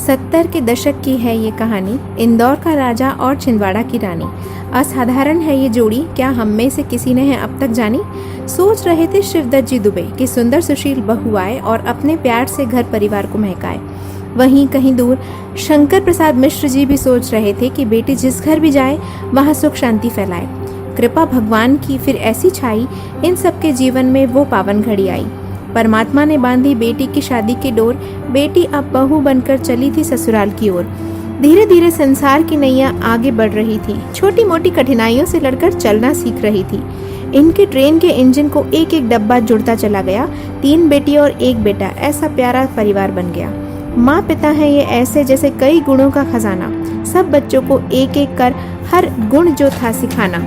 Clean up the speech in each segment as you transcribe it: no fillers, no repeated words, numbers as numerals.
70 के दशक की है ये कहानी। इंदौर का राजा और छिंदवाड़ा की रानी। असाधारण है ये जोड़ी, क्या हम में से किसी ने है अब तक जानी। सोच रहे थे शिवदत्त जी दुबे कि सुंदर सुशील बहू आए और अपने प्यार से घर परिवार को महकाए। वहीं कहीं दूर शंकर प्रसाद मिश्र जी भी सोच रहे थे कि बेटी जिस घर भी जाए वहाँ सुख शांति फैलाए। कृपा भगवान की फिर ऐसी छाई, इन सबके जीवन में वो पावन घड़ी आई। परमात्मा ने बांधी बेटी की शादी की डोर, बेटी अब बहू बनकर चली थी ससुराल की ओर। धीरे धीरे संसार की नैया आगे बढ़ रही थी, छोटी मोटी कठिनाइयों से लड़कर चलना सीख रही थी। इनके ट्रेन के इंजन को एक एक डब्बा जुड़ता चला गया। 3 बेटी और 1 बेटा, ऐसा प्यारा परिवार बन गया। माँ पिता हैं ये ऐसे जैसे कई गुणों का खजाना, सब बच्चों को एक एक कर हर गुण जो था सिखाना।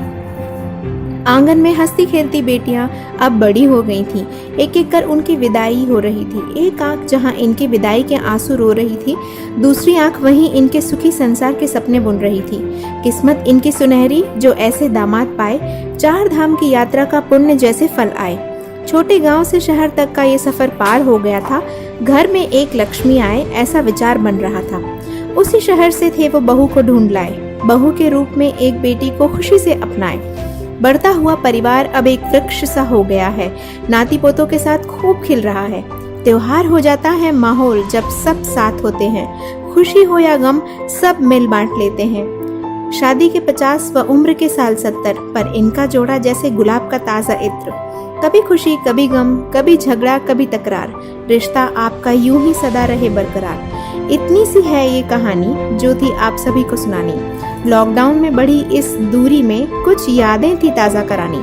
आंगन में हंसती खेलती बेटियां अब बड़ी हो गई थीं, एक एक कर उनकी विदाई हो रही थी। एक आंख जहां इनकी विदाई के आंसू रो रही थी, दूसरी आंख वहीं इनके सुखी संसार के सपने बुन रही थी। किस्मत इनकी सुनहरी जो ऐसे दामाद पाए, 4 धाम की यात्रा का पुण्य जैसे फल आए। छोटे गांव से शहर तक का ये सफर पार हो गया था। घर में एक लक्ष्मी आए, ऐसा विचार बन रहा था। उसी शहर से थे वो बहू को ढूंढ लाए, बहू के रूप में एक बेटी को खुशी से अपनाए। बढ़ता हुआ परिवार अब एक वृक्ष सा हो गया है, नाती पोतों के साथ खूब खिल रहा है। त्योहार हो जाता है माहौल जब सब साथ होते हैं, खुशी हो या गम सब मिल बांट लेते हैं। शादी के 50 व उम्र के साल 70, पर इनका जोड़ा जैसे गुलाब का ताजा इत्र। कभी खुशी कभी गम, कभी झगड़ा कभी तकरार, रिश्ता आपका यूं ही सदा रहे बरकरार। इतनी सी है ये कहानी जो थी आप सभी को सुनानी। लॉकडाउन में बढ़ी इस दूरी में कुछ यादें थी ताज़ा करानी।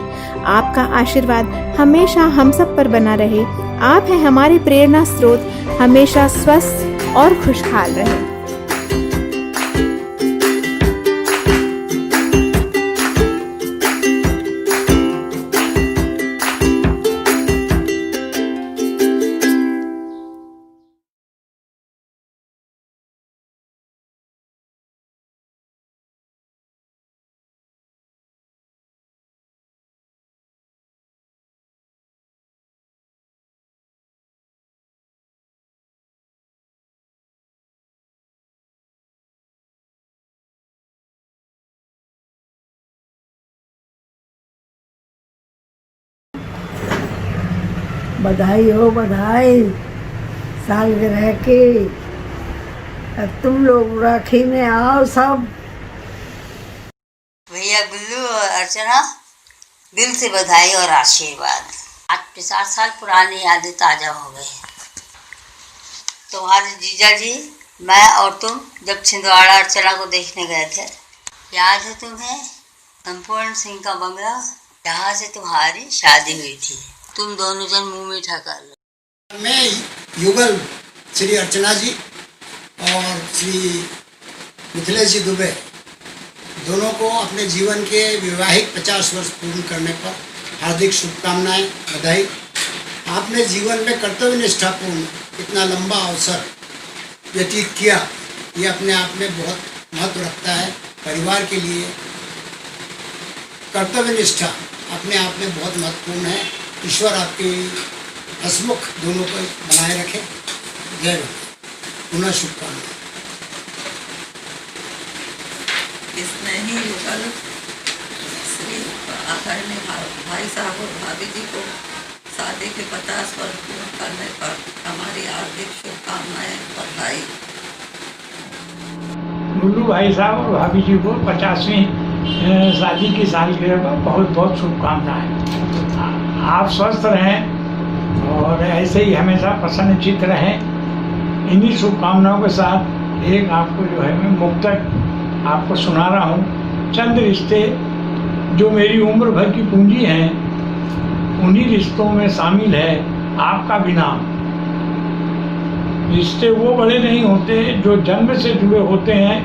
आपका आशीर्वाद हमेशा हम सब पर बना रहे। आप हैं हमारे प्रेरणा स्रोत, हमेशा स्वस्थ और खुशहाल रहे। बधाई हो बधाई सालगिरह की। अब तुम लोग राखी में आओ सब। भैया गुल्लू और अर्चना, दिल से बधाई और आशीर्वाद। आज 50 साल पुरानी यादें ताज़ा हो गई। तुम्हारे जीजा जी, मैं और तुम जब छिंदवाड़ा अर्चना को देखने गए थे, याद है तुम्हें? संपूर्ण सिंह का बंगला, जहाँ से तुम्हारी शादी हुई थी। तुम दोनों जन मुंह मीठा कर लो। मैं युगल श्री अर्चना जी और श्री मिथिलेश जी दुबे दोनों को अपने जीवन के वैवाहिक 50 वर्ष पूर्ण करने पर हार्दिक शुभकामनाएं, बधाई। आपने जीवन में कर्तव्य निष्ठापूर्ण इतना लंबा अवसर व्यतीत किया, ये अपने आप में बहुत महत्व रखता है। परिवार के लिए कर्तव्य निष्ठा अपने आप में बहुत महत्वपूर्ण है। ईश्वर आपके हसमुख दोनों को बनाए रखे। जय माता, पुनः शुभकामनाएं। इसमें ही युगल श्री आदरणीय भाई साहब और भाभी जी को शादी के 50 वर्ष पूर्ण करने पर हमारी हार्दिक शुभकामनाएं, बधाई। गुल्लू भाई साहब और भाभी जी को 50वीं शादी की सालगिरह पर बहुत बहुत शुभकामनाएं। आप स्वस्थ रहें और ऐसे ही हमेशा प्रसन्नचित्त रहें। इन्हीं शुभकामनाओं के साथ एक आपको जो है मैं मुक्तक आपको सुना रहा हूँ। चंद रिश्ते जो मेरी उम्र भर की पूंजी हैं, उन्हीं रिश्तों में शामिल है आपका भी नाम। रिश्ते वो बड़े नहीं होते जो जन्म से जुड़े होते हैं,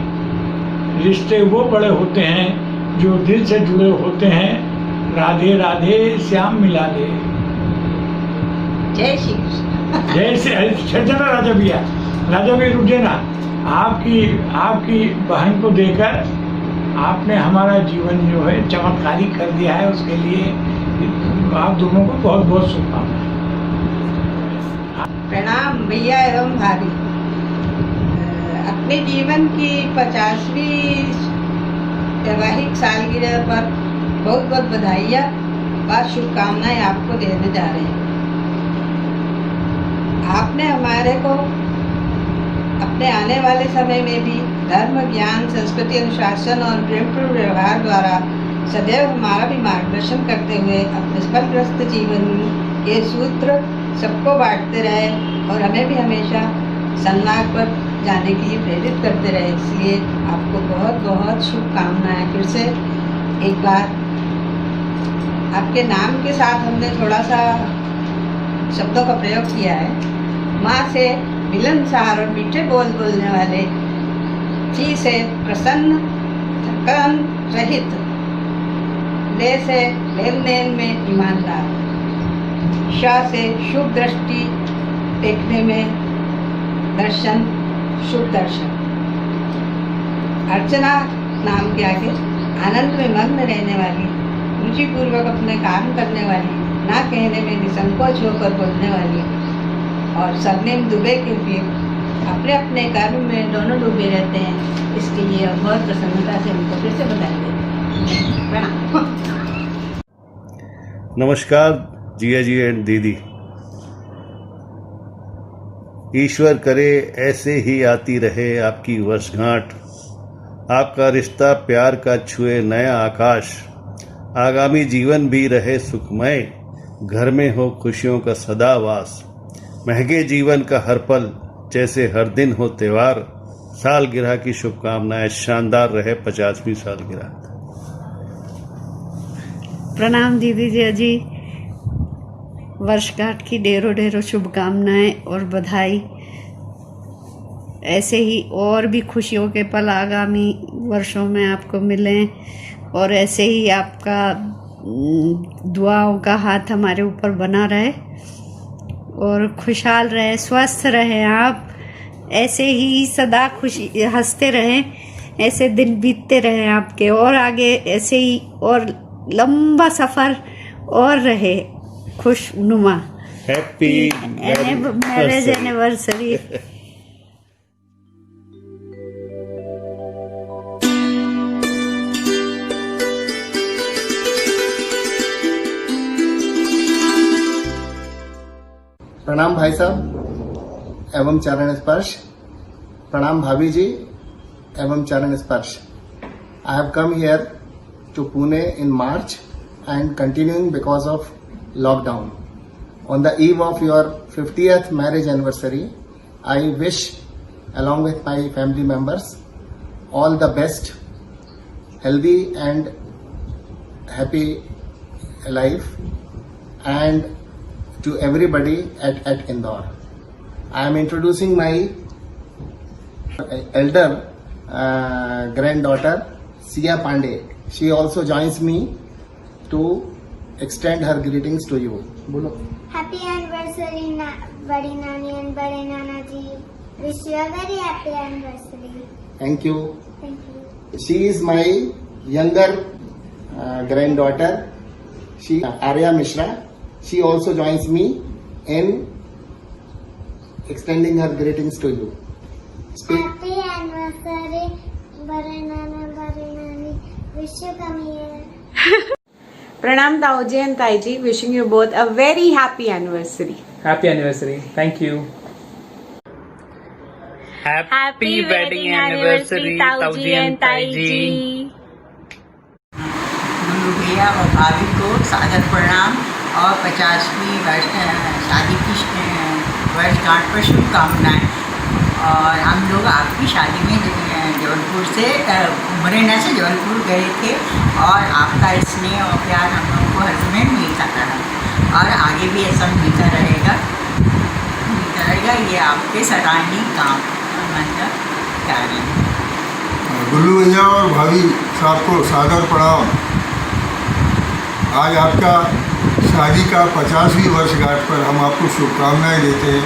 रिश्ते वो बड़े होते हैं जो दिल से जुड़े होते हैं। राधे राधे श्याम मिला दे। जय श्री कृष्ण। जय श्री राजा भैया, राजा भैया रुझे ना। आपकी बहन को देकर आपने हमारा जीवन जो है चमत्कारी कर दिया है, उसके लिए आप दोनों को बहुत बहुत शुभकामनाएं। प्रणाम भैया एवं भाभी। अपने जीवन की 50वीं वैवाहिक सालगिरह पर बहुत बहुत बधाइयाँ व शुभकामनाएं आपको देने जा रहे हैं। आपने हमारे को अपने आने वाले समय में भी धर्म, ज्ञान, संस्कृति, अनुशासन और प्रेमपूर्ण व्यवहार द्वारा सदैव हमारा भी मार्गदर्शन करते हुए अपने सफलग्रस्त जीवन के सूत्र सबको बांटते रहे और हमें भी हमेशा सन्मार्ग पर जाने के लिए प्रेरित करते रहे। इसलिए आपको बहुत बहुत शुभकामनाएं। फिर से एक बार आपके नाम के साथ हमने थोड़ा सा शब्दों का प्रयोग किया है। माँ से मिलनसार और मीठे बोल बोलने वाले, जी से प्रसन्न, थकान रहित, ले से लेन देन में ईमानदार, शाह से शुभ दृष्टि देखने में दर्शन, शुभ दर्शन। अर्चना नाम के आगे आनंद में मग्न रहने वाली, रुचिपूर्वक अपने काम करने वाली, ना कहने में निसंकोच होकर बोलने वाली और सरनेम दुबे के लिए अपने अपने कर्म में दोनों डूबे रहते हैं। इसके लिए हम बहुत प्रसन्नता से उनको फिर से बधाई देते हैं। प्रणाम। नमस्कार जिया जी एंड दीदी। ईश्वर करे ऐसे ही आती रहे आपकी वर्षगांठ, आपका रिश्ता प्यार का छुए नया आकाश, आगामी जीवन भी रहे सुखमय, घर में हो खुशियों का सदा वास, महंगे जीवन का हर पल जैसे हर दिन हो त्योहार, सालगिरह की शुभकामनाएं, शानदार रहे 50वीं सालगिरह। प्रणाम दीदी जी, वर्षगांठ की ढेरों ढेरों शुभकामनाएं और बधाई। ऐसे ही और भी खुशियों के पल आगामी वर्षों में आपको मिलें और ऐसे ही आपका दुआओं का हाथ हमारे ऊपर बना रहे और खुशहाल रहे, स्वस्थ रहें आप। ऐसे ही सदा खुशी हंसते रहें, ऐसे दिन बीतते रहें आपके और आगे ऐसे ही और लंबा सफ़र और रहे खुशनुमा। Happy marriage anniversary. प्रणाम भाई साहब एवं चरण स्पर्श। प्रणाम भाभी जी एवं चरण स्पर्श। I have come here to Pune in March and continuing because of lockdown. On the eve of your 50th marriage anniversary, I wish along with my family members all the best, healthy and happy life, and to everybody at Indore. I am introducing my elder granddaughter Sia Pandey. She also joins me to extend her greetings to you. Bolo. Happy anniversary, Badi Nani and Bade Nana ji. Wish you a very happy anniversary. Thank you. Thank you. She is my younger granddaughter. She Arya Mishra. She also joins me in extending her greetings to you. Speak. Happy anniversary, Bade Nana, Bade Nani. Wish you come here. Pranam Tauji and Taiji, wishing you both a very happy anniversary. Happy anniversary. Thank you. Happy wedding anniversary, Tauji and Taiji. गुरु भैया और भाभी को सादर प्रणाम और 50वीं शादी की वर्षगांठ पर शुभकामनाएं। और हम लोग आपकी शादी में जबलपुर से मुरैना से जबलपुर गए थे और आपका स्नेह और प्यार हम लोगों को हर समय मिलता रहा और आगे भी ऐसा मिलता रहेगा। ये आपके सराहनीय काम मतलब कार्य है। गुल्लू भैया और भाभी साहब को सादर प्रणाम। आज आपका शादी का 50वीं वर्षगांठ पर हम आपको शुभकामनाएं देते हैं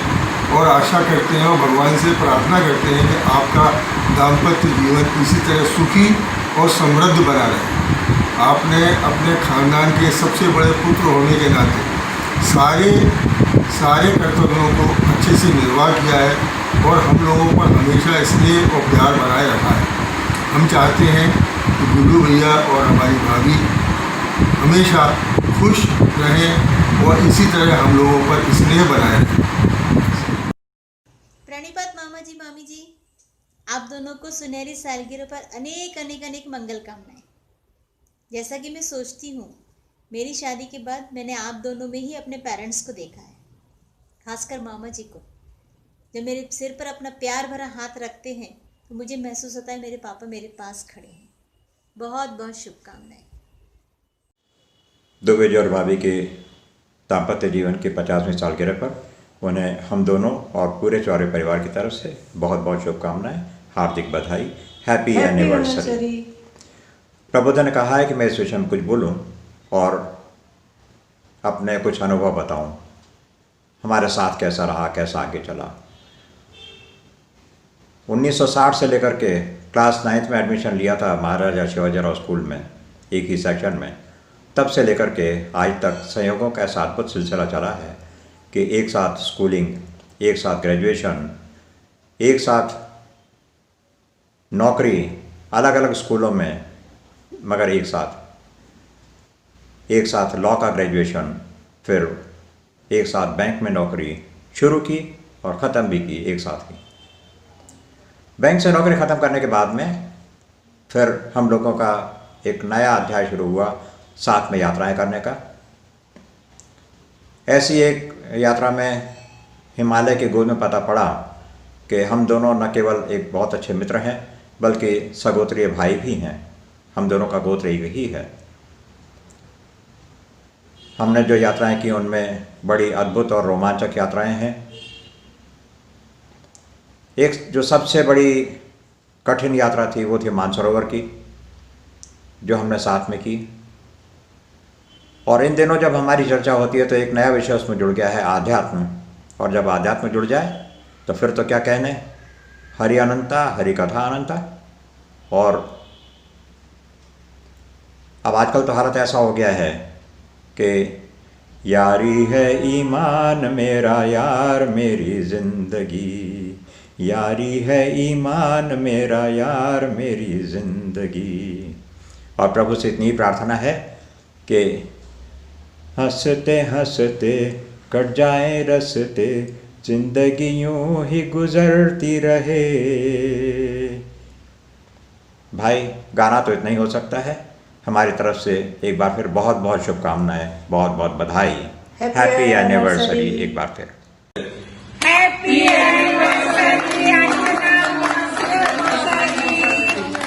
और आशा करते हैं और भगवान से प्रार्थना करते हैं कि आपका दाम्पत्य जीवन इसी तरह सुखी और समृद्ध बना रहे। आपने अपने खानदान के सबसे बड़े पुत्र होने के नाते सारे कर्तव्यों को अच्छे से निर्वाह किया है और हम लोगों पर हमेशा स्नेह और प्यार बनाए रखा है। हम चाहते हैं कि गुड्डू भैया और हमारी भाभी हमेशा खुश रहें और इसी तरह हम लोगों पर स्नेह बनाए रखें। प्रणिपात मामा जी, मामी जी, आप दोनों को सुनहरी सालगिरह पर अनेक अनेक अनेक मंगल कामनाएं। जैसा कि मैं सोचती हूँ, मेरी शादी के बाद मैंने आप दोनों में ही अपने पेरेंट्स को देखा है, खासकर मामा जी को। जब मेरे सिर पर अपना प्यार भरा हाथ रखते हैं तो मुझे महसूस होता है मेरे पापा मेरे पास खड़े हैं। बहुत बहुत शुभकामनाएं। दुबे जी और भाभी के दाम्पत्य जीवन के 50वीं सालगिरह पर उन्हें हम दोनों और पूरे चौरे परिवार की तरफ से बहुत बहुत शुभकामनाएं, हार्दिक बधाई, हैप्पी एनिवर्सरी। प्रबोधन ने कहा है कि मैं इस विषय में कुछ बोलूं और अपने कुछ अनुभव बताऊं, हमारे साथ कैसा रहा, कैसा आगे चला। 1960 से लेकर के क्लास 9th में एडमिशन लिया था महाराजा शिवाजीराव स्कूल में, एक ही सेक्शन में। तब से लेकर के आज तक संयोगों का ऐसा अद्भुत सिलसिला चला है कि एक साथ स्कूलिंग, एक साथ ग्रेजुएशन, एक साथ नौकरी, अलग अलग स्कूलों में, मगर एक साथ लॉ का ग्रेजुएशन, फिर एक साथ बैंक में नौकरी शुरू की और ख़त्म भी की एक साथ ही। बैंक से नौकरी ख़त्म करने के बाद में फिर हम लोगों का एक नया अध्याय शुरू हुआ, साथ में यात्राएं करने का। ऐसी एक यात्रा में हिमालय की गोद में पता पड़ा कि हम दोनों न केवल एक बहुत अच्छे मित्र हैं बल्कि सगोत्रीय भाई भी हैं। हम दोनों का गोत्र एक ही है। हमने जो यात्राएं की उनमें बड़ी अद्भुत और रोमांचक यात्राएं हैं। एक जो सबसे बड़ी कठिन यात्रा थी वो थी मानसरोवर की, जो हमने साथ में की। और इन दिनों जब हमारी चर्चा होती है तो एक नया विषय उसमें जुड़ गया है, आध्यात्म। और जब आध्यात्म जुड़ जाए तो फिर तो क्या कहने, हरि अनंता, हरि कथा अनंता। और अब आजकल तो हालत ऐसा हो गया है कि यारी है ईमान मेरा यार मेरी ज़िंदगी, यारी है ईमान मेरा यार मेरी ज़िंदगी। और प्रभु से इतनी प्रार्थना है कि हंसते हंसते कट जाए रस्ते, जिंदगी यूं ही गुजरती रहे। भाई, गाना तो इतना ही हो सकता है। हमारी तरफ से एक बार फिर बहुत बहुत शुभकामनाएं, बहुत बहुत बधाई, हैप्पी एनिवर्सरी एक बार फिर। हैप्पी एनिवर्सरी,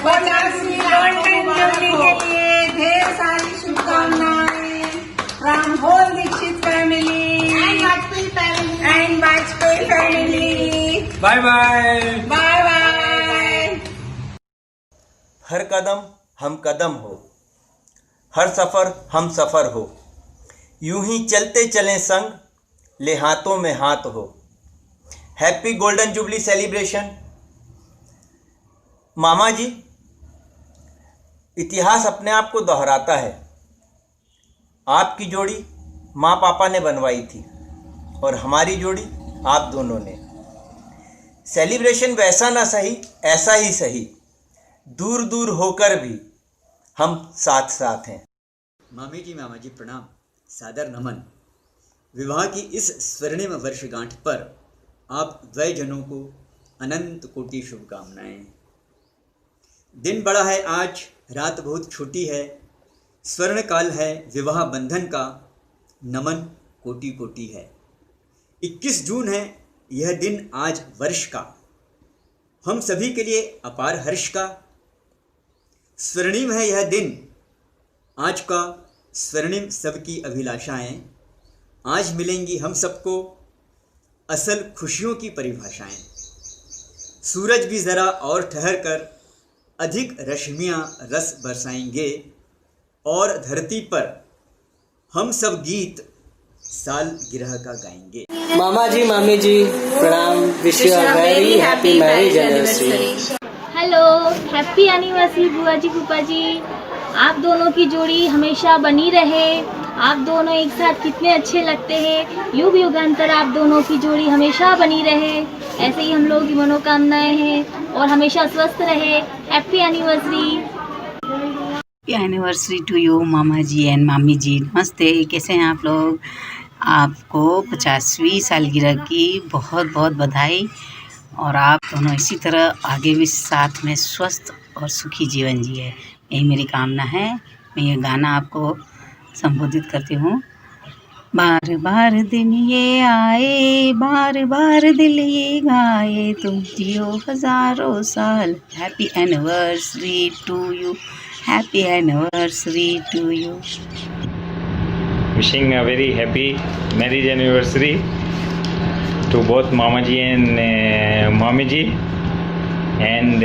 50वीं गोल्डन जुबली के लिए ढेर सारी शुभकामनाएं from whole Dikshit family and Vajpayee family. Bye bye bye bye. हर कदम हम कदम हो, हर सफ़र हम सफ़र हो, यूं ही चलते चलें संग, ले हाथों में हाथ हो। Happy golden jubilee celebration. मामा जी, इतिहास अपने आप को दोहराता है। आपकी जोड़ी माँ पापा ने बनवाई थी और हमारी जोड़ी आप दोनों ने। सेलिब्रेशन वैसा ना सही, ऐसा ही सही, दूर दूर होकर भी हम साथ साथ हैं। मामी जी, मामा जी प्रणाम, सादर नमन। विवाह की इस स्वर्णिम वर्षगांठ पर आप द्वयजनों को अनंत कोटि शुभकामनाएं। दिन बड़ा है आज, रात बहुत छोटी है, स्वर्ण काल है विवाह बंधन का, नमन कोटि कोटि है। 21 जून है यह दिन आज वर्ष का, हम सभी के लिए अपार हर्ष का। स्वर्णिम है यह दिन आज का, स्वर्णिम सबकी अभिलाषाएं। आज मिलेंगी हम सबको असल खुशियों की परिभाषाएं। सूरज भी ज़रा और ठहर कर अधिक रश्मियाँ रस बरसाएंगे, और धरती पर हम सब गीत साल गिरह का गाएंगे। मामा जी, मामी जी प्रणाम, wish you a very happy marriage anniversary. Hello, happy anniversary बुआ जी, फूफा जी। आप दोनों की जोड़ी हमेशा बनी रहे। आप दोनों एक साथ कितने अच्छे लगते हैं। युग युगांतर आप दोनों की जोड़ी हमेशा बनी रहे। ऐसे ही हम लोगों की मनोकामनाएं हैं और हमेशा स्वस्थ रहे। Happy anniversary. Anniversary to you mama ji and mami ji. नमस्ते, कैसे हैं आप लोग? आपको 50वीं सालगिरह की बहुत बहुत बधाई और आप दोनों इसी तरह आगे भी साथ में स्वस्थ और सुखी जीवन जिए, यही मेरी कामना है। मैं ये गाना आपको संबोधित करती हूँ। बार बार दिन ये आए, बार बार दिल ये गाए, तुम जियो हजारों साल। Happy anniversary to you, happy anniversary to you. Wishing a very happy marriage anniversary to both Mama ji and Mami ji, and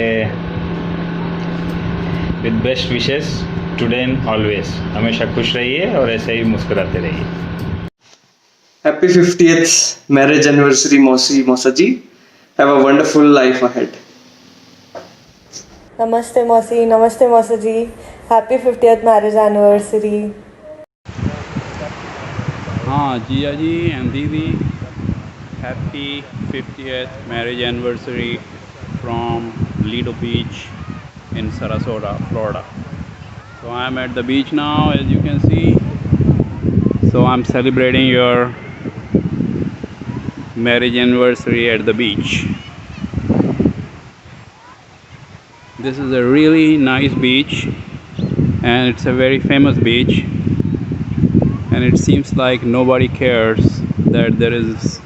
with best wishes today and always. हमेशा खुश रहिए और ऐसे ही मुस्कुराते रहिए। Happy 50th marriage anniversary, Mausa ji. Have a wonderful life ahead. नमस्ते मौसी, नमस्ते मौसा जी। Happy 50th marriage anniversary. हाँ जिया जी एंड दीदी, happy 50th marriage anniversary from Lido Beach in Sarasota, Florida. So I'm at the beach now, as you can see. So I'm celebrating your marriage anniversary at the beach. This is a really nice beach and it's a very famous beach, and it seems like nobody cares that there is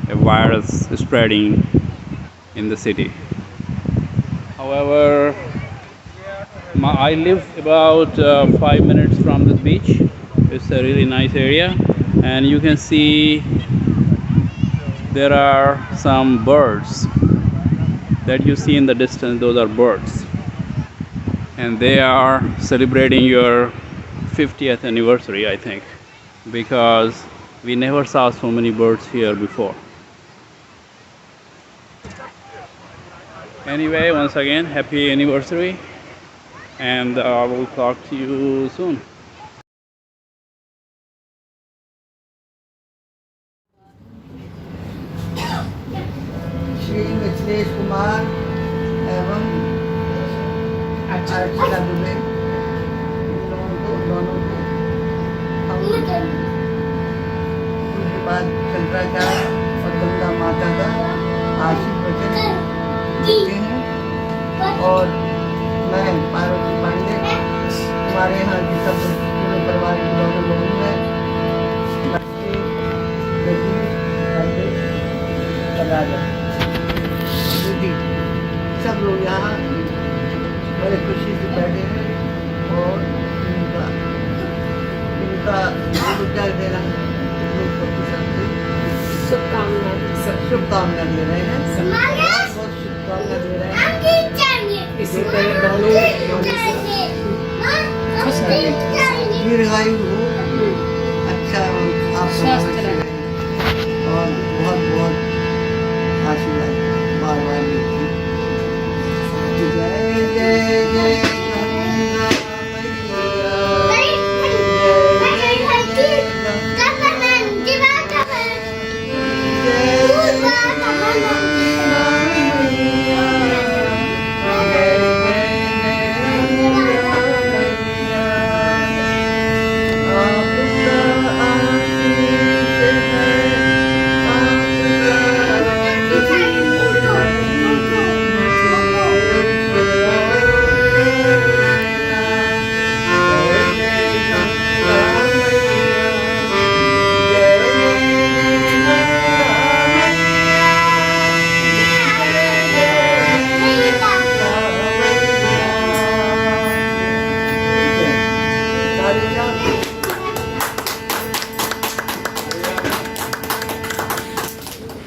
a virus spreading in the city. However, I live about 5 minutes from this beach. It's a really nice area, and you can see there are some birds that you see in the distance. Those are birds, and they are celebrating your 50th anniversary, I think, because we never saw so many birds here before. Anyway, once again, happy anniversary, and I will talk to you soon. Shri Mithilesh Kumar एवं अर्चना दुबे, इन दोनों को हम उनके बाद शंकराचार्य और गंगा माता का आशीर्वचन देते हैं। और मैं पार्वती पांडे, हमारे यहाँ की सब पूरे परिवार के दोनों लोग हैं, बच्चे, बेटी, राजा, दीदी, सब लोग यहाँ बड़े खुशी से बैठे हैं और इनका क्या देना शुभकामना दे रहे हैं, बहुत शुभकामना दे रहे हैं। इसी तरह दीर्घायु हो, अच्छा आप और बहुत बहुत आशीर्वाद बार बार मिलती। जय जय जय गंगा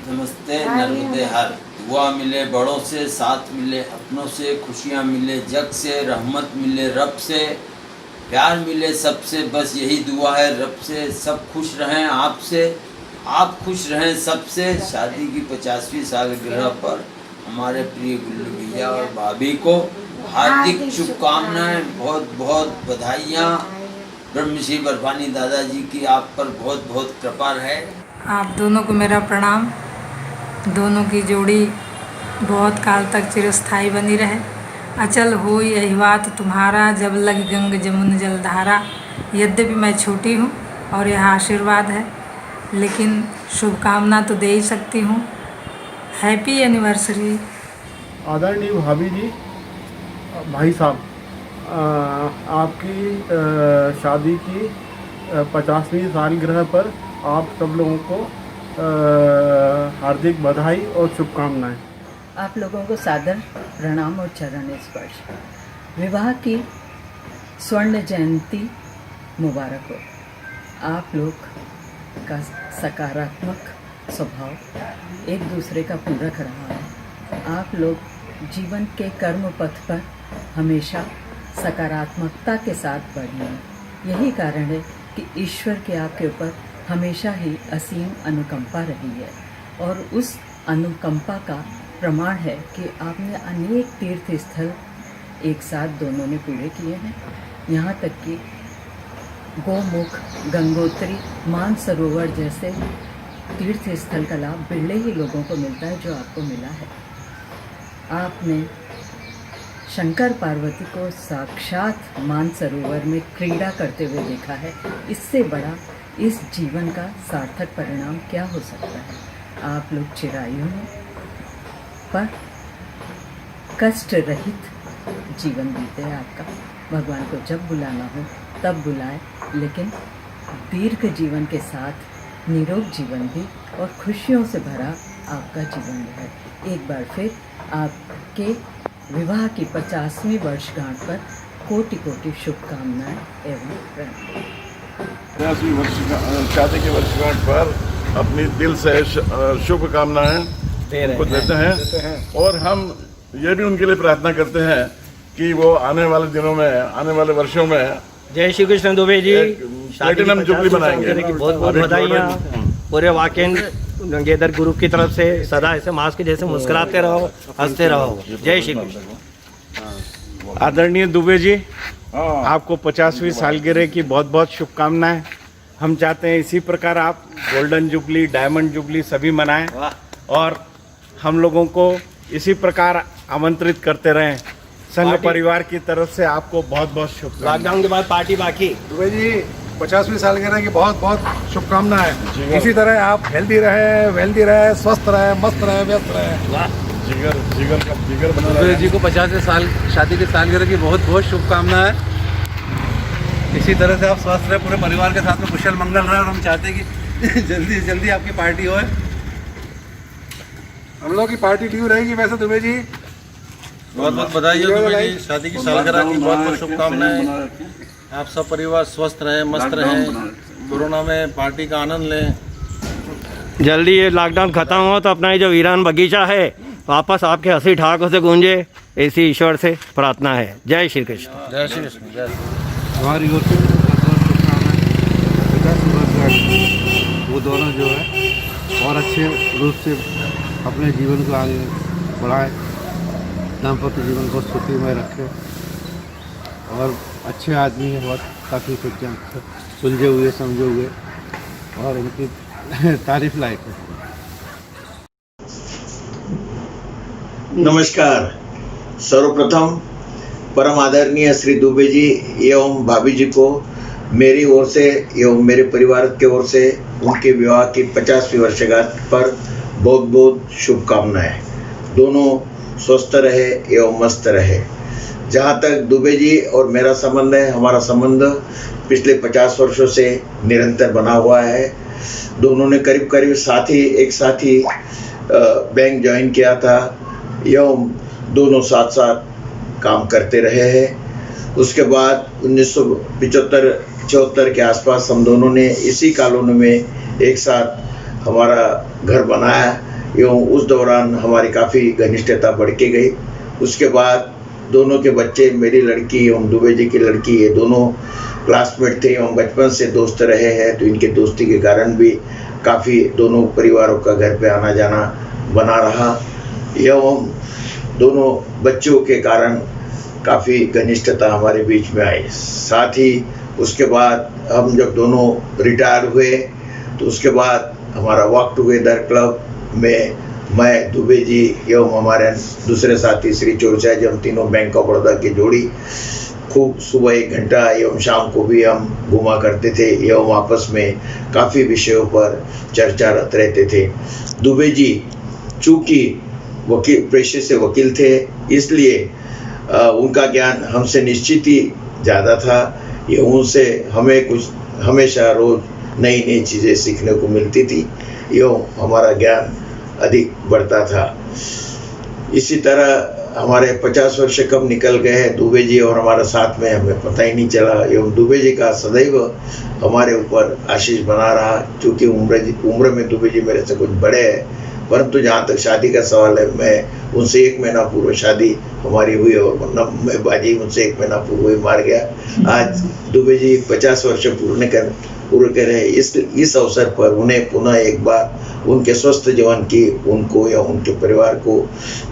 नमस्ते नर्मदे हर। दुआ मिले बड़ों से, साथ मिले अपनों से, खुशियाँ मिले जग से, रहमत मिले रब से, प्यार मिले सबसे, बस यही दुआ है रब से। सब खुश रहें आपसे, आप खुश रहें सबसे। शादी की 50वीं सालगिरह पर हमारे प्रिय गुल्लू भैया और भाभी को हार्दिक शुभकामनाएं, बहुत बहुत बधाइयाँ। ब्रह्मश्री बर्फानी दादाजी की आप पर बहुत बहुत कृपा है। आप दोनों को मेरा प्रणाम। दोनों की जोड़ी बहुत काल तक चिरस्थायी बनी रहे। अचल हो यही बात तुम्हारा, जब लग गंग जमुन जलधारा। यद्यपि मैं छोटी हूँ और यह आशीर्वाद है, लेकिन शुभकामना तो दे ही सकती हूँ। Happy anniversary. आदरणीय भाभी जी, भाई साहब, आपकी शादी की 50वीं सालगिरह पर आप सब लोगों को हार्दिक बधाई और शुभकामनाएं। आप लोगों को सादर प्रणाम और चरण स्पर्श। विवाह की स्वर्ण जयंती मुबारक हो। आप लोग का सकारात्मक स्वभाव एक दूसरे का पूरक रहा है। आप लोग जीवन के कर्म पथ पर हमेशा सकारात्मकता के साथ बढ़े हैं। यही कारण है कि ईश्वर के आपके ऊपर हमेशा ही असीम अनुकंपा रही है, और उस अनुकंपा का प्रमाण है कि आपने अनेक तीर्थ स्थल एक साथ दोनों ने पूरे किए हैं। यहाँ तक कि गोमुख, गंगोत्री, मानसरोवर जैसे तीर्थ स्थल का लाभ बिरले ही लोगों को मिलता है जो आपको मिला है। आपने शंकर पार्वती को साक्षात मानसरोवर में क्रीड़ा करते हुए देखा है। इससे बड़ा इस जीवन का सार्थक परिणाम क्या हो सकता है। आप लोग चिरायु हैं, पर कष्ट रहित जीवन बीते आपका। भगवान को जब बुलाना हो तब बुलाए, लेकिन दीर्घ जीवन के साथ निरोग जीवन भी और खुशियों से भरा आपका जीवन रहे। एक बार फिर आपके विवाह की 50वीं वर्षगांठ पर कोटि कोटि शुभकामनाएं एवं प्रणाम। 50वीं शादी की वर्षगांठ पर अपनी दिल से शुभकामनाएं देते हैं, और हम ये भी उनके लिए प्रार्थना करते हैं कि वो आने वाले दिनों में, आने वाले वर्षों में जय श्री कृष्ण दुबे जी, प्लेटिनम जुबली बनाएंगे। बहुत बहुत बधाइयाँ पूरे वाकेंद्र गंगेधर ग्रुप की तरफ से। सदा ऐसे मास्क जैसे मुस्कुराते रहो, हंसते रहो। जय श्री कृष्ण। आदरणीय दुबे जी, आपको 50वीं सालगिरह की बहुत बहुत शुभकामनाएं। हम चाहते हैं इसी प्रकार आप गोल्डन जुबली, डायमंड जुबली सभी मनाएं, और हम लोगों को इसी प्रकार आमंत्रित करते रहें। संघ परिवार की तरफ से आपको बहुत बहुत शुभकामनाएं। लॉकडाउन के बाद पार्टी बाकी। दुबे जी, 50वीं सालगिरह की बहुत बहुत शुभकामनाएं। इसी तरह आप हेल्दी रहे, वेल्दी रहे, स्वस्थ रहे, मस्त रहे, व्यस्त रहे। जिगर बना दुबे रहे। जी को 50वीं साल शादी की सालगिरह की बहुत बहुत शुभकामनाएं। इसी तरह से आप स्वस्थ रहे, पूरे परिवार के साथ में कुशल मंगल रहे, और हम चाहते हैं कि जल्दी से जल्दी आपकी पार्टी होए। हम लोग की पार्टी ड्यू रहेगी वैसे। दुबे जी, बहुत बहुत बधाई हो दुबे जी, शादी की सालगिरह की बहुत बहुत शुभकामनाएं। आप सब परिवार स्वस्थ रहें, मस्त रहें, कोरोना में पार्टी का आनंद लें। जल्दी ये लॉकडाउन खत्म हो तो अपना ये जो वीरान बगीचा है वापस आपके हंसी ठाकों से गूंजे, ऐसी ईश्वर से प्रार्थना है। जय श्री कृष्ण। जय श्री कृष्ण। जय हमारी ओर से वो दोनों जो है और अच्छे रूप से अपने जीवन को आगे बढ़ाए, दाम्पत्य जीवन को सुखीमय रखे, और अच्छे आदमी है, बहुत काफ़ी सुलझे हुए, समझे हुए, और इनकी तारीफ लायक है। नमस्कार। सर्वप्रथम परम आदरणीय श्री दुबे जी एवं भाभी जी को मेरी ओर से एवं मेरे परिवार की ओर से उनके विवाह की 50वीं वर्षगांठ पर बहुत बहुत शुभकामनाएं। दोनों स्वस्थ रहे एवं मस्त रहे। जहाँ तक दुबे जी और मेरा संबंध है, हमारा संबंध पिछले 50 वर्षों से निरंतर बना हुआ है। दोनों ने करीब करीब एक साथ ही बैंक ज्वाइन किया था, एवं दोनों साथ साथ काम करते रहे हैं। उसके बाद 1975-76 के आसपास हम दोनों ने इसी कॉलोनी में एक साथ हमारा घर बनाया, एवं उस दौरान हमारी काफ़ी घनिष्ठता बढ़ के गई। उसके बाद दोनों के बच्चे, मेरी लड़की एवं दुबे जी की लड़की, ये दोनों क्लासमेट थे एवं बचपन से दोस्त रहे हैं, तो इनके दोस्ती के कारण भी काफ़ी दोनों परिवारों का घर पे आना जाना बना रहा, एवं दोनों बच्चों के कारण काफ़ी घनिष्ठता हमारे बीच में आई। साथ ही उसके बाद हम जब दोनों रिटायर हुए तो उसके बाद हमारा वॉक टुगेदर क्लब में मैं दुबे जी एवं हमारे दूसरे साथी श्री चोरचा जी, हम तीनों बैंक ऑफ बड़ौदा की जोड़ी खूब सुबह 1 घंटा एवं शाम को भी हम घुमा करते थे एवं आपस में काफ़ी विषयों पर चर्चा रहते थे। दुबे जी चूँकि वकील, पेशे से वकील थे, इसलिए उनका ज्ञान हमसे निश्चित ही ज़्यादा था। ये उनसे हमें कुछ हमेशा रोज़ नई नई चीज़ें सीखने को मिलती थी एवं हमारा ज्ञान अधिक बढ़ता था। इसी तरह हमारे 50 वर्ष कब निकल गए हैं दुबे जी और हमारा साथ में, हमें पता ही नहीं चला। एवं दुबे जी का सदैव हमारे ऊपर आशीष बना रहा, क्योंकि उम्र में दुबे जी मेरे से कुछ बड़े हैं, परंतु जहाँ तक शादी का सवाल है, मैं उनसे 1 महीना पूर्व शादी हमारी हुई और मैं बाजी उनसे 1 महीना पूर्व ही मार गया। आज दुबे जी 50 वर्ष पूर्ण करें, इस अवसर पर उन्हें पुनः एक बार उनके स्वस्थ जीवन की उनको या उनके परिवार को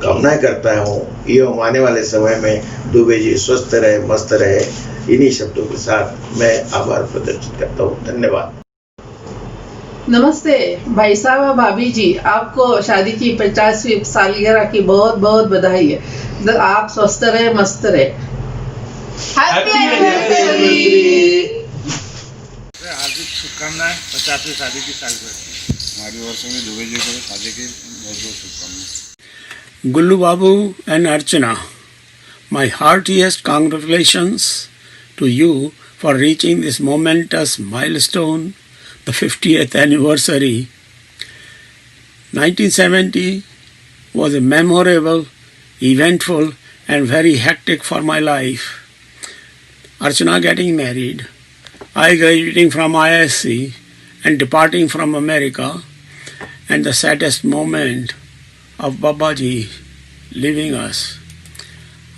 कामना करता हूँ एवं आने वाले समय में दुबे जी स्वस्थ रहे, मस्त रहे। इन्हीं शब्दों के साथ मैं आभार प्रदर्शित करता हूँ। धन्यवाद। नमस्ते भाई साहब और भाभी जी, आपको शादी की 50वीं सालगिरह की बहुत बहुत बधाई है। आप स्वस्थ रहे, मस्त रहे। Happy anniversary. हार्दिक शुभकामनाएं 50वीं शादी की सालगिरह की। हमारी ओर से भी दुबे जी को शादी की बहुत बहुत शुभकामनाएं। Gullu Babu and Archana, my heartiest congratulations to you for reaching this momentous milestone, the 50th anniversary. 1970 was a memorable, eventful and very hectic for my life. Archana getting married, I graduating from ISC and departing from America, and the saddest moment of Babaji leaving us.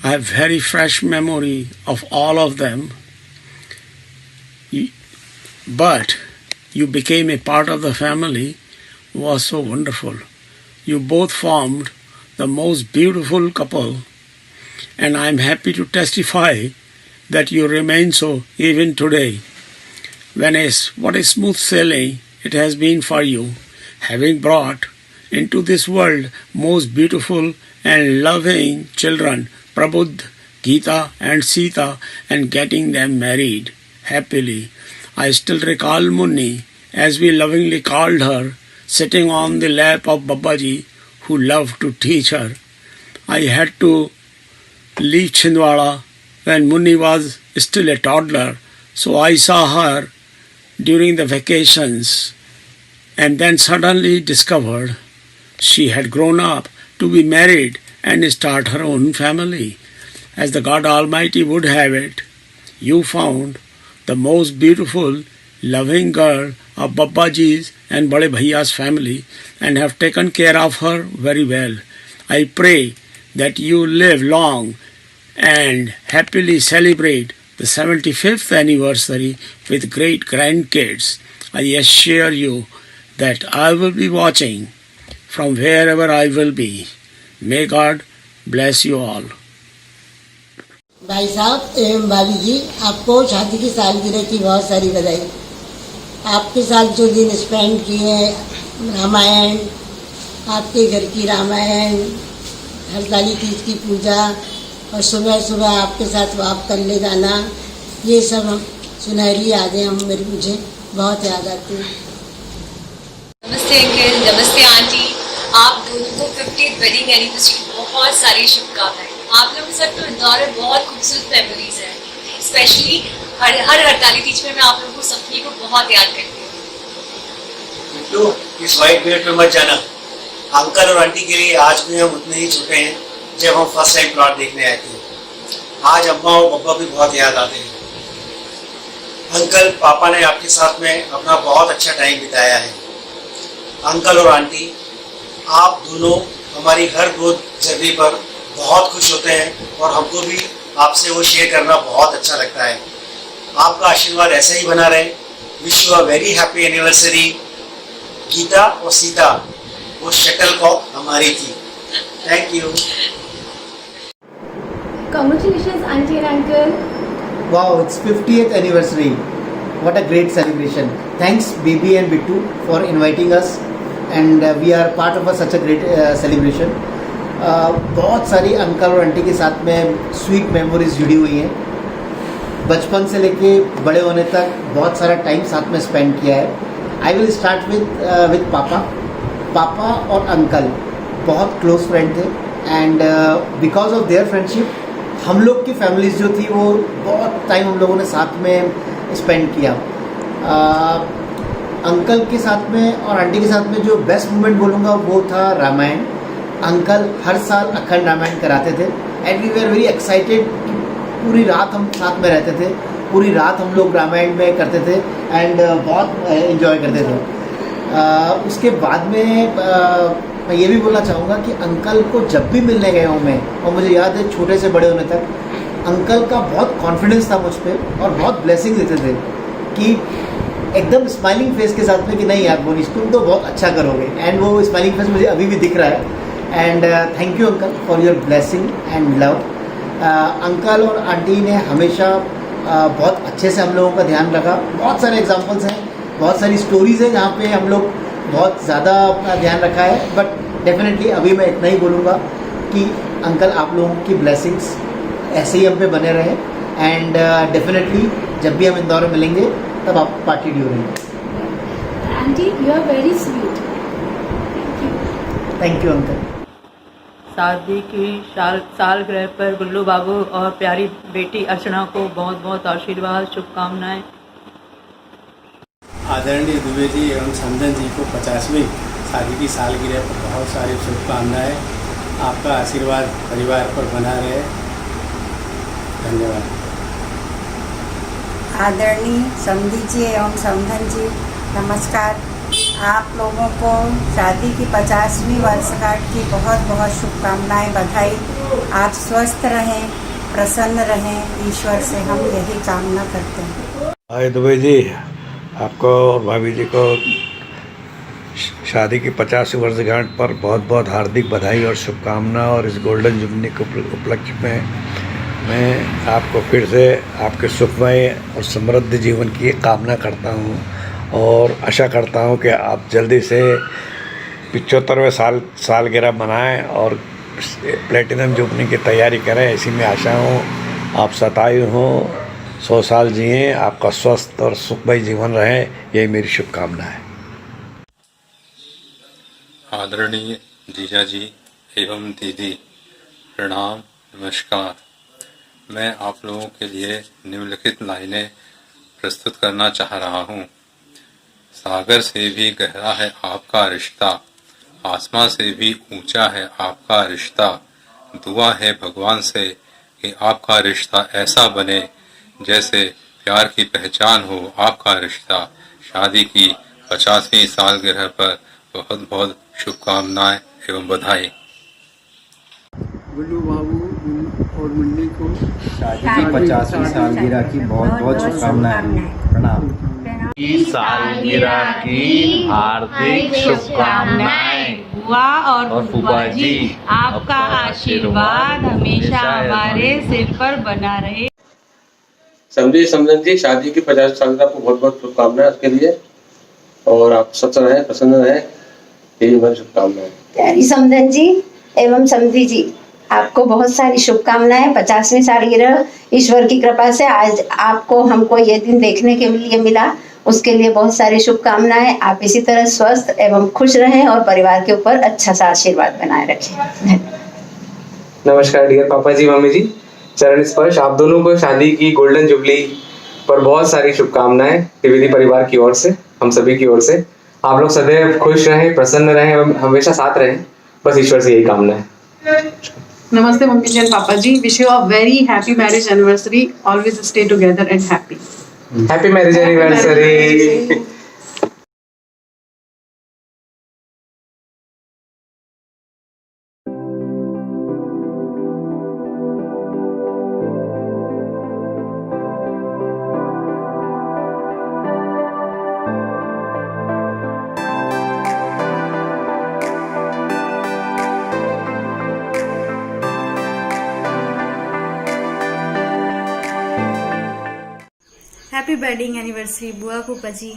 I have very fresh memory of all of them, but you became a part of the family was so wonderful. You both formed the most beautiful couple, and I am happy to testify that you remain so even today. What a smooth sailing it has been for you, having brought into this world most beautiful and loving children, Prabodh, Geeta and Sita, and getting them married happily. I still recall Munni, as we lovingly called her, sitting on the lap of Babaji, who loved to teach her. I had to leave Chhindwara when Munni was still a toddler, so I saw her during the vacations and then suddenly discovered she had grown up to be married and start her own family. As the God Almighty would have it, you found the most beautiful, loving girl of Babaji's and Bade Bhaiya's family and have taken care of her very well. I pray that you live long and happily celebrate the 75th anniversary with great grandkids. I assure you that I will be watching from wherever I will be. May God bless you all. भाई साहब एवं भाभी जी, आपको शादी की सालगिरह की बहुत सारी बधाई। आपके साथ जो दिन स्पेंड किए, रामायण, आपके घर की रामायण, हरताली तीज की पूजा और सुबह सुबह आपके साथ वॉक करने जाना, ये सब सुनहरी यादें मुझे बहुत याद आती हैं। नमस्ते अंकल, नमस्ते आंटी, आप दोनों को 50th वेडिंग एनिवर्सरी बहुत सारी शुभकामनाएं। आप लोगों के साथ तो इंदौर में बहुत खूबसूरत मेमोरीज हैं, स्पेशली हर हड़ताली तीज में मैं आप लोगों को सभी को बहुत याद करती हूँ। तो इस वाइट बेल्ट पे मत जाना। अंकल और आंटी के लिए आज भी हम उतने ही छोटे हैं जब हम फर्स्ट टाइम प्लॉट देखने आए थे। आज अम्मा और पापा भी बहुत याद आते हैं। अंकल, पापा ने आपके साथ में अपना बहुत अच्छा टाइम बिताया है। अंकल और आंटी, आप दोनों हमारी हर रोज जर्नी पर बहुत खुश होते हैं और हमको भी आपसे वो शेयर करना बहुत अच्छा लगता है। आपका आशीर्वाद ऐसे ही बना रहे। Wish you a very happy anniversary. Geeta और सीता वो शटलकॉक हमारी थी। Thank you. Congratulations, auntie and uncle. Wow, it's 50th anniversary. What a great celebration. Thanks Baby and Bittu for inviting us and we are part of such a great celebration. बहुत सारी uncle और aunty के साथ में sweet memories जुड़ी हुई हैं. बचपन से लेके बड़े होने तक बहुत सारा टाइम साथ में स्पेंड किया है. आई विल स्टार्ट विद पापा और अंकल बहुत क्लोज फ्रेंड थे, and because of their friendship हम लोग की फैमिलीज जो थी वो बहुत टाइम हम लोगों ने साथ में स्पेंड किया. अंकल के साथ में और आंटी के साथ में जो बेस्ट मोमेंट बोलूँगा वो था रामायण. अंकल हर साल अखंड रामायण कराते थे and we were very excited. पूरी रात हम साथ में रहते थे, पूरी रात हम लोग रामायण में करते थे एंड बहुत एंजॉय करते थे. उसके बाद में मैं ये भी बोलना चाहूँगा कि अंकल को जब भी मिलने गया हूँ मैं, और मुझे याद है छोटे से बड़े होने तक अंकल का बहुत कॉन्फिडेंस था मुझ पर और बहुत ब्लेसिंग देते थे कि एकदम स्माइलिंग फेस के साथ में कि नहीं यार मोनिश तुम तो बहुत अच्छा करोगे. एंड वो स्माइलिंग फेस मुझे अभी भी दिख रहा है. And thank you uncle for your blessing and love. Uncle और आंटी ने हमेशा बहुत अच्छे से हम लोगों का ध्यान रखा. बहुत सारे एग्जांपल्स हैं, बहुत सारी स्टोरीज़ हैं जहाँ पे हम लोग बहुत ज़्यादा ध्यान रखा है. बट डेफिनेटली अभी मैं इतना ही बोलूँगा कि अंकल आप लोगों की ब्लेसिंग्स ऐसे ही हम पे बने रहे. एंड डेफिनेटली जब भी हम इंदौर में मिलेंगे तब आप पार्टी ड्यू रहेंगे. Auntie you are very sweet. Thank you uncle. शादी की सालगिरह पर गुल्लू बाबू और प्यारी बेटी अर्चना को बहुत बहुत आशीर्वाद, शुभकामनाएं. आदरणीय दुबे जी एवं समधन जी को 50वीं शादी की सालगिरह पर बहुत सारी शुभकामनाएं. आपका आशीर्वाद परिवार पर बना रहे. धन्यवाद. आदरणीय समधी जी एवं समधन जी नमस्कार. आप लोगों को शादी की 50वीं वर्षगांठ की बहुत बहुत शुभकामनाएं, बधाई. आप स्वस्थ रहें, प्रसन्न रहें, ईश्वर से हम यही कामना करते हैं. हाय दुबे जी, आपको और भाभी जी को शादी की 50वीं वर्षगांठ पर बहुत बहुत हार्दिक बधाई और शुभकामना. और इस गोल्डन जुबली के उपलक्ष्य में मैं आपको फिर से आपके सुखमय और समृद्ध जीवन की कामना करता हूँ और आशा करता हूँ कि आप जल्दी से 75वें सालगिरह मनाएं और प्लेटिनम जुबली की तैयारी करें. इसी में आशा हूँ आप शतायु हों, 100 साल जिएं, आपका स्वस्थ और सुखमय जीवन रहे. यही मेरी शुभकामना है. आदरणीय जीजा जी एवं दीदी प्रणाम, नमस्कार. मैं आप लोगों के लिए निम्नलिखित लाइनें प्रस्तुत करना चाह रहा हूँ. सागर से भी गहरा है आपका रिश्ता, आसमां से भी ऊंचा है आपका रिश्ता. दुआ है भगवान से कि आपका रिश्ता ऐसा बने जैसे प्यार की पहचान हो आपका रिश्ता. शादी की 50वीं सालगिरह पर बहुत बहुत शुभकामनाएं एवं बधाई. गुल्लू बाबू और मुन्नी को शादी की 50वीं सालगिरह की बहुत बहुत शुभकामनाएं. प्रणाम. सालगिरह की हार्दिक शुभकामनाएं. बुआ और फूफा जी आपका आशीर्वाद हमेशा हमारे सिर पर बना रहे. समझी समझन जी शादी की 50 सालगिरह को बहुत बहुत शुभकामनाएं उसके लिए. और आप स्वस्थ रहें, प्रसन्न रहें, यही हमारी शुभकामनाएं. प्यारी समधन जी एवं समधी जी आपको बहुत सारी शुभकामनाएं. 50वीं सालगिरह ईश्वर की कृपा से आज आपको हमको ये दिन देखने के लिए मिला, उसके लिए बहुत सारी शुभकामनाएं. आप इसी तरह स्वस्थ एवं खुश रहें और परिवार के ऊपर अच्छा सा आशीर्वाद बनाए रखें. नमस्कार डियर पापा जी, मम्मी जी. चरण स्पर्श. आप दोनों को शादी की गोल्डन जुबली पर बहुत सारी शुभकामनाएं त्रिवेदी परिवार की ओर से, हम सभी की ओर से. आप लोग सदैव खुश रहें, प्रसन्न रहें एवं हमेशा साथ रहें. बस ईश्वर से यही कामना है. नमस्ते मम्मी जी एंड पापा जी. Wish you a very happy marriage anniversary. Always stay together and happy. Happy marriage anniversary. Happy wedding anniversary बुआ फूफा जी.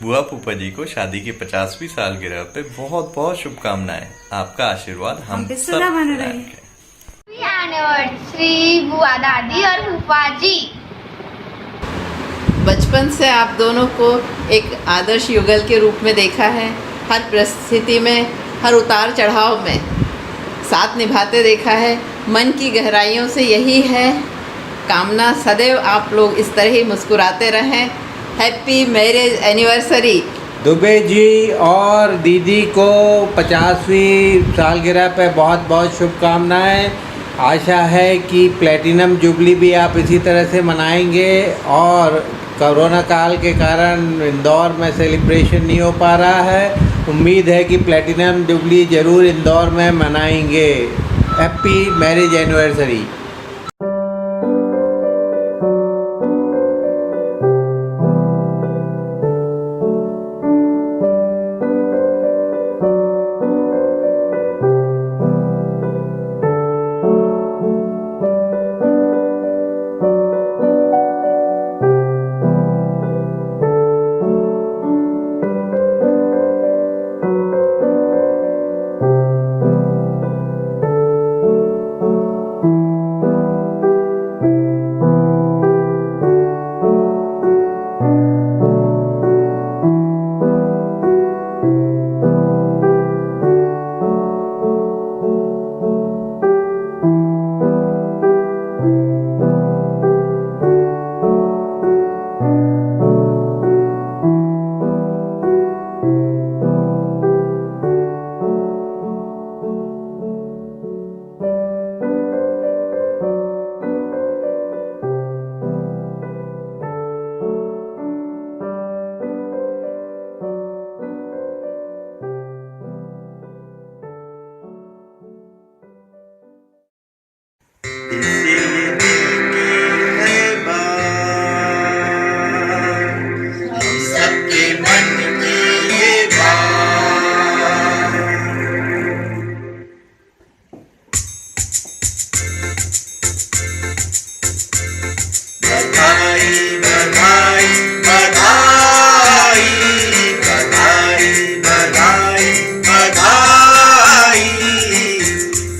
बुआ फूफा जी को शादी की 50वीं सालगिरह पे बहुत बहुत शुभकामनाएं। आपका आशीर्वाद हम सब पर रखे। एनिवर्सरी बुआ दादी और फूफा जी। बचपन से आप दोनों को एक आदर्श युगल के रूप में देखा है। हर परिस्थिति में, हर उतार चढ़ाव में साथ निभाते देखा है। मन की गहराइयों से यही है कामना, सदैव आप लोग इस तरह ही मुस्कुराते रहें। Happy marriage anniversary. Dubey ji और दीदी को 50वीं सालगिरह पे बहुत बहुत शुभकामनाएं। आशा है कि प्लेटिनम जुबली भी आप इसी तरह से मनाएंगे और कोरोना काल के कारण इंदौर में सेलिब्रेशन नहीं हो पा रहा है। उम्मीद है कि प्लेटिनम जुबली ज़रूर इंदौर में मनाएंगे। Happy marriage anniversary.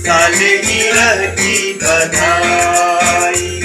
सालगिरह की बधाई।